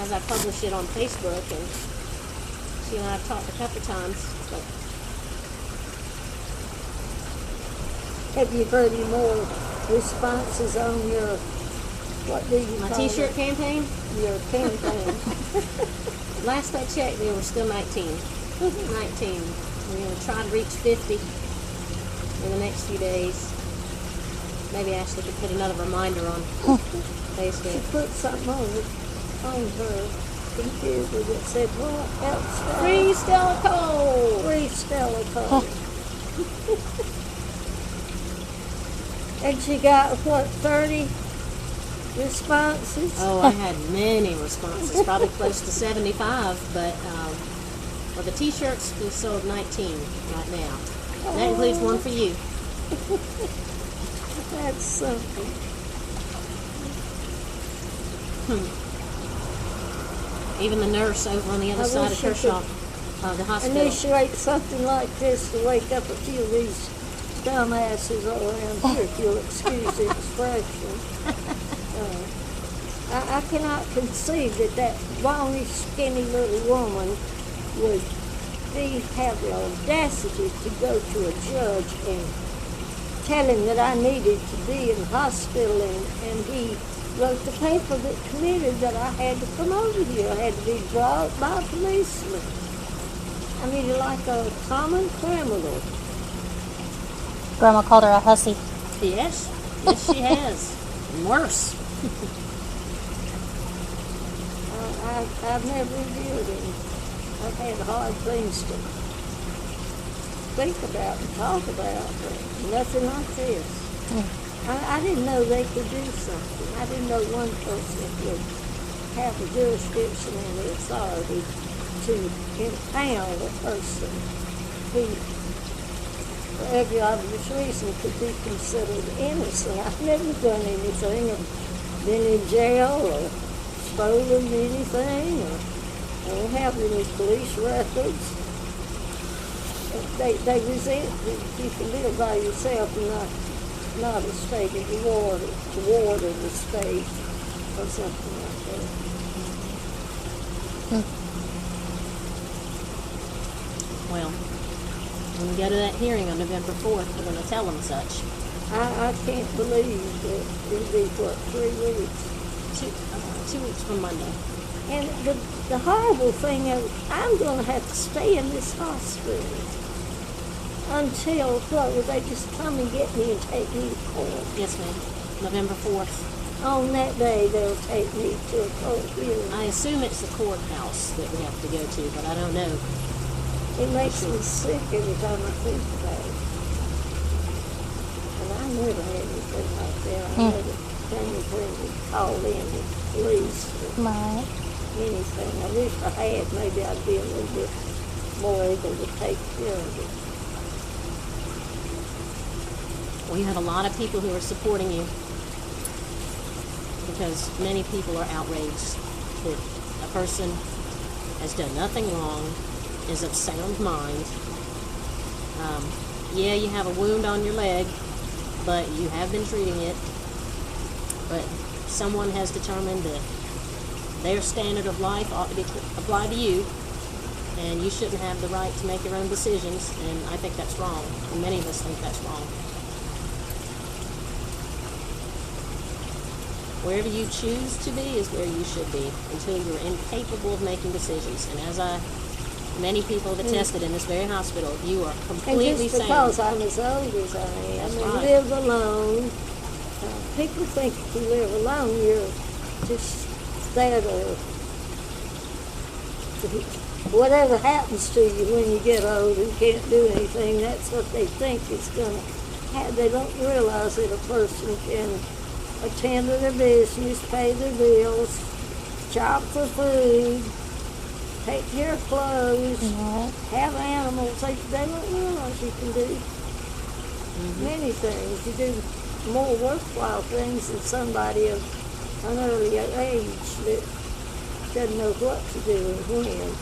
as I publish it on Facebook, and she and I have talked a couple times. But have you heard any more responses on your, what do you my call T-shirt it? campaign, Your campaign. last I checked, there were still 19. 19. We're going to try to reach 50 in the next few days. Maybe Ashley could put another reminder on She Facebook. put something on her computer that said, what else? Free Stella Cole! Free Stella Cole. And she got, what, 30 responses? Oh, I had many responses, probably close to 75, but well, the T-shirts we sold 19 right now. And that includes one for you. That's something. Even the nurse over on the other I side of wish I Kershaw, the hospital. Initiate something like this to wake up a few of these dumbasses all around here, if you'll excuse the expression. I cannot conceive that bony, skinny little woman would have the audacity to go to a judge and tell him that I needed to be in hospital, and he wrote the paper that committed that I had to come over here. I had to be brought by a policeman. I mean, like a common criminal. Grandma called her a hussy. Yes, yes, she has. And worse. I've never endured him. I've had hard things to think about and talk about, but nothing like this. I didn't know they could do something. I didn't know one person would have the jurisdiction and the authority to impound a person who, for every obvious reason, could be considered innocent. I've never done anything or been in jail or stolen anything, or I don't have any police records. They resent that you can live by yourself and not a state of the ward of the state or something like that. Well, when we go to that hearing on November 4th, we're going to tell them such. I can't believe that it'll be, what, 3 weeks? 2 weeks from Monday. And the horrible thing is, I'm going to have to stay in this hospital until, what, will they just come and get me and take me to court? Yes, ma'am. November 4th. On that day, they'll take me to a court hearing. I assume it's the courthouse that we have to go to, but I don't know. It makes me sick every time I think about it. And I never had anything like that. I never came when we called in the police or Right. anything. I wish I had. Maybe I'd be a little bit more able to take care of it. Well, you have a lot of people who are supporting you because many people are outraged that a person has done nothing wrong, is of sound mind. Yeah, you have a wound on your leg, but you have been treating it. But someone has determined that their standard of life ought to be applied to you, and you shouldn't have the right to make your own decisions, and I think that's wrong, and many of us think that's wrong. Wherever you choose to be is where you should be until you're incapable of making decisions. And as many people have attested in this very hospital, you are completely And just sound. because I'm as old as I am That's and right. live alone, people think if you live alone, you're just there to whatever happens to you when you get old and can't do anything, that's what they think is going to happen. They don't realize that a person can attend to their business, pay their bills, shop for food, take care of clothes, have animals. They don't realize you can do many things. You do more worthwhile things than somebody of an early age that doesn't know what to do and when.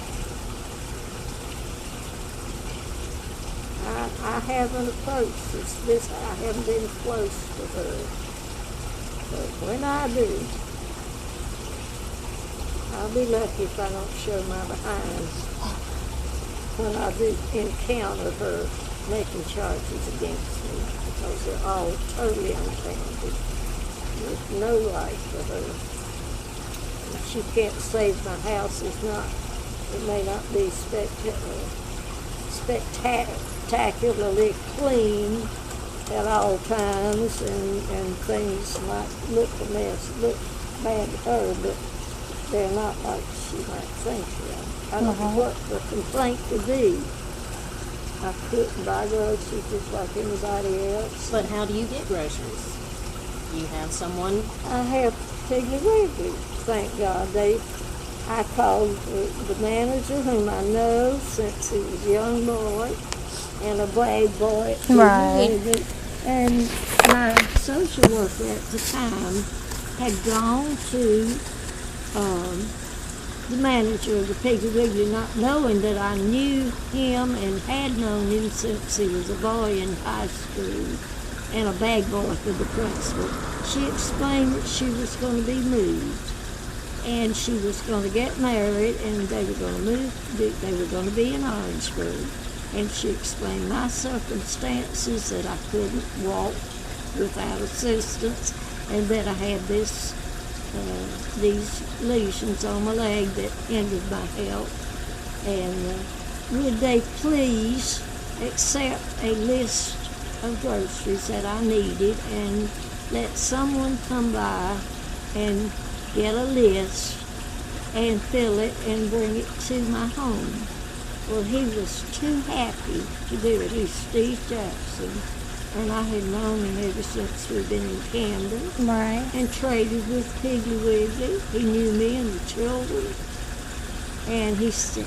I haven't approached this. I haven't been close to her. But when I do, I'll be lucky if I don't show my behind when I do encounter her making charges against me, because they're all totally unfounded. There's no life for her. And she can't say my house is not, it may not be spectacularly clean at all times, and things might look a mess, look bad to her, but they're not like she might think they are. I don't know what the complaint would be. I couldn't buy groceries just like anybody else. But how do you get groceries? You have someone? I have Piggly Wiggly, thank God. I called the manager, whom I know since he was a young boy, and a brave boy at Piggly Wiggly. And my social worker at the time had gone to the manager of the Piggly Wiggly, not knowing that I knew him and had known him since he was a boy in high school, and a bag boy for the principal. She explained that she was going to be moved, and she was going to get married, and they were going to move. They were going to be in Orangeburg, and she explained my circumstances, that I couldn't walk without assistance, and that I had these lesions on my leg that hindered my health, and would they please accept a list of groceries that I needed, and let someone come by and get a list and fill it and bring it to my home. Well, he was too happy to do it. He's Steve Jackson, and I had known him ever since we'd been in Camden. Right. And traded with Piggly Wiggly. He knew me and the children. And he said,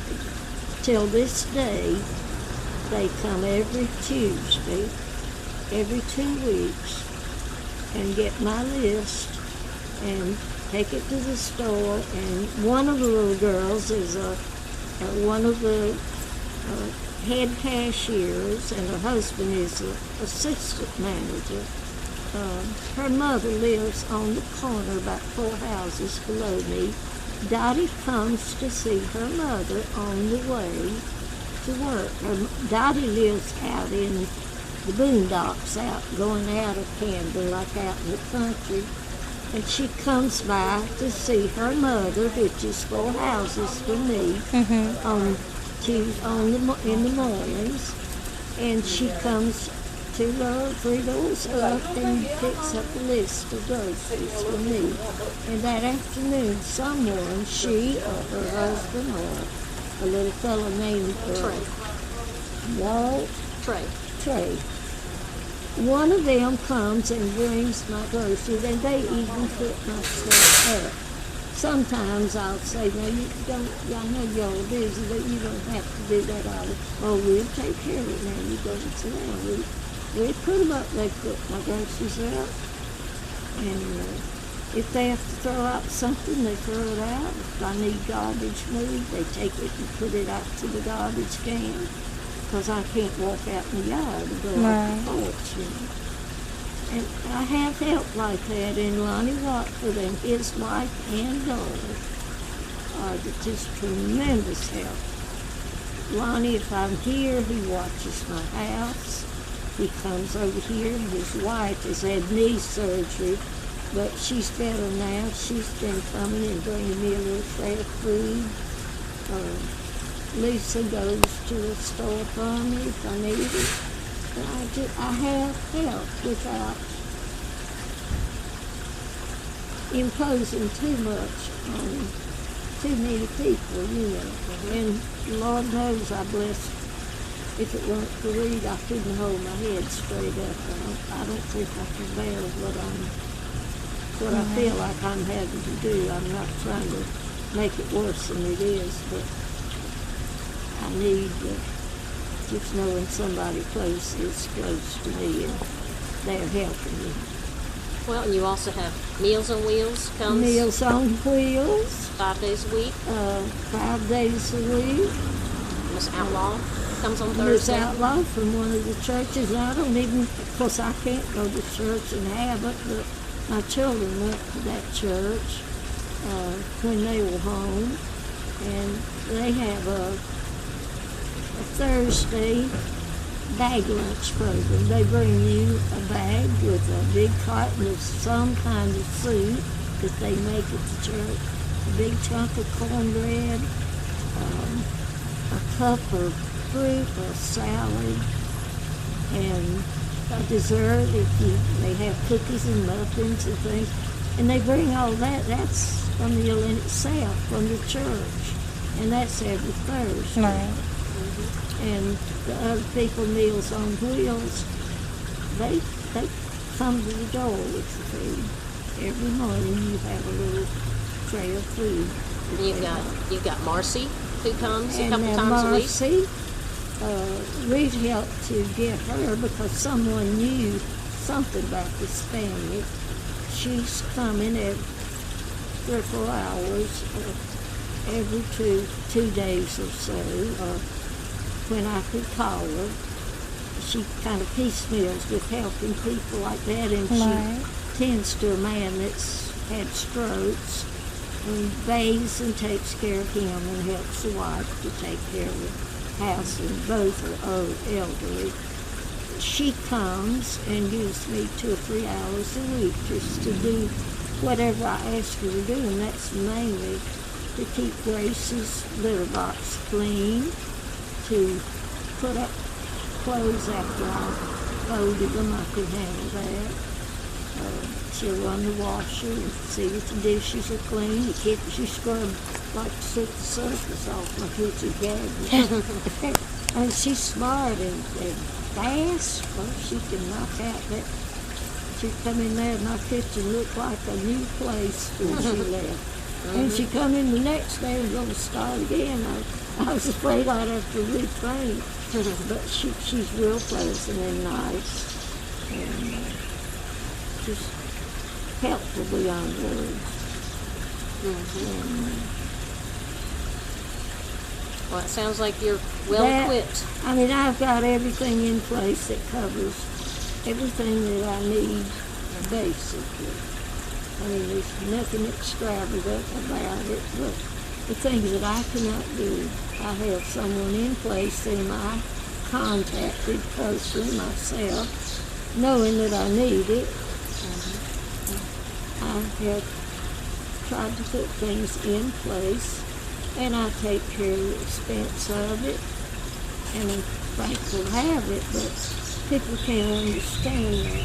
till this day, they come every Tuesday, every 2 weeks, and get my list and take it to the store. And one of the little girls is one of the head cashiers, and her husband is the assistant manager. Her mother lives on the corner about 4 houses below me. Dottie comes to see her mother on the way to work. Dottie lives out in the boondocks, out going out of Camden, like out in the country. And she comes by to see her mother, which is 4 houses from me, in the mornings. And she comes 3 doors up and picks up a list of groceries for me. And that afternoon, someone, she or her husband or a little fellow named Trey, one of them comes and brings my groceries, and they even put my stuff up. Sometimes I'll say, no, you don't, I know you're busy, but you don't have to do that all. Oh, we'll take care of it now. You go and sit down. We put them up, they put my groceries out. And if they have to throw out something, they throw it out. If I need garbage moved, they take it and put it out to the garbage can. Because I can't walk out in the yard and go out the porch, you know. And I have help like that, and Lonnie Watford and his wife and daughter are just tremendous help. Lonnie, if I'm here, he watches my house. He comes over here. His wife has had knee surgery, but she's better now. She's been coming and bringing me a little tray of food. Lisa goes to the store for me if I need it. But I have help without imposing too much on too many people, you know. And Lord knows I blessed. If it weren't for Reed, I couldn't hold my head straight up. I don't think I can bear what I feel like I'm having to do. I'm not trying to make it worse than it is, but I need just knowing somebody close is close to me, and they're helping me. Well, and you also have Meals on Wheels comes Meals on Wheels. 5 days a week. 5 days a week. Miss Outlaw comes on Miss Thursday. Outlaw from one of the churches. I don't even, of course I can't go to church and have it, but my children went to that church. when they were home, and they have a Thursday bag lunch program. They bring you a bag with a big carton of some kind of soup that they make at the church, a big chunk of cornbread, a cup of fruit, a salad, and a dessert. They have cookies and muffins and things, and they bring all that. That's a meal in itself from the church, and that's every Thursday. Right. And the other people, Meals on Wheels, they come to the door with the food. Every morning you have a little tray of food. You've got Marcy, who comes a couple and times Marcy, we'd helped to get her because someone knew something about this family. She's coming every 3 or 4 hours, every two days or so. When I could call her, she kind of piecemeals with helping people like that, and she tends to a man that's had strokes and bathes and takes care of him and helps the wife to take care of the house, and both are elderly. She comes and gives me 2 or 3 hours a week just to do whatever I ask her to do, and that's mainly to keep Grace's litter box clean, to put up clothes after I folded them. I could handle that. She'll run the washer and see that the dishes are clean. She scrubbed like to soak the surface off my kitchen cabinet. And she's smart and fast. Well, she can knock out that. She'd come in there and my kitchen looked like a new place when she left. And she come in the next day and going to start again. I was afraid I'd have to retrain. But she's real pleasant and nice. And just helpful beyond words. Well, it sounds like you're well equipped. I mean, I've got everything in place that covers everything that I need, basically. I mean, there's nothing extravagant about it, but the things that I cannot do, I have someone in place that I contacted personally myself, knowing that I need it. I have tried to put things in place, and I take care of the expense of it, and I'm thankful to have it, but people can't understand that.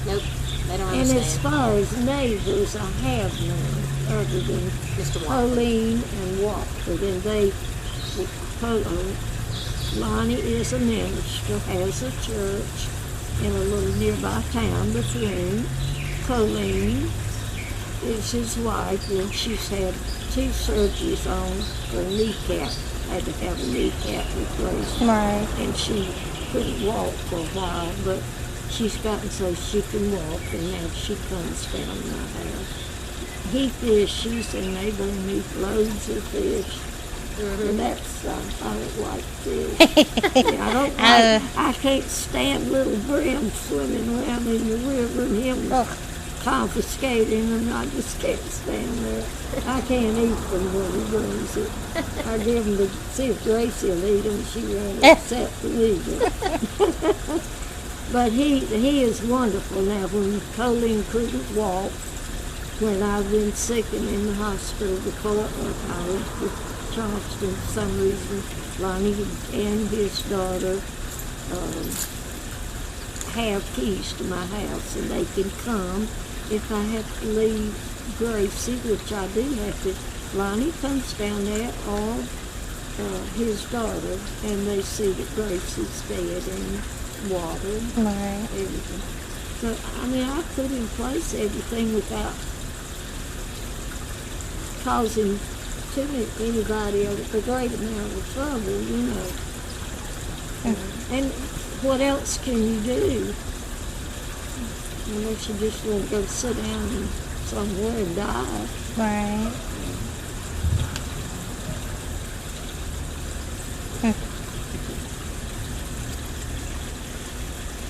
Nope, they don't And understand. as far as neighbors, I have none other than Mr. Walker. Pauline and Watford, and they, Lonnie is a minister, has a church in a little nearby town, Bethune. Pauline is his wife, and she's had 2 surgeries on her kneecap. Had to have a kneecap replaced. Right. And she couldn't walk for a while, but she's gotten so she can walk, and now she comes down to my house. He fishes, and they bring me loads of fish. And that's, I don't like fish. I can't stand little brim swimming around in the river and him confiscating them. I just can't stand that. I can't eat them when he brings it. I give them to see if Gracie will eat them. She won't accept them either. But he is wonderful. Now, when Colleen couldn't walk, when I've been sick and in the hospital before, I was with Charleston for some reason, Lonnie and his daughter have keys to my house, and they can come if I have to leave Gracie, which I do have to. Lonnie comes down there, or his daughter, and they see that Gracie's fed and watered, everything. So, I mean, I put in place everything without causing anybody a great amount of trouble, you know. And what else can you do? Unless you just want to go sit down somewhere and die. Right.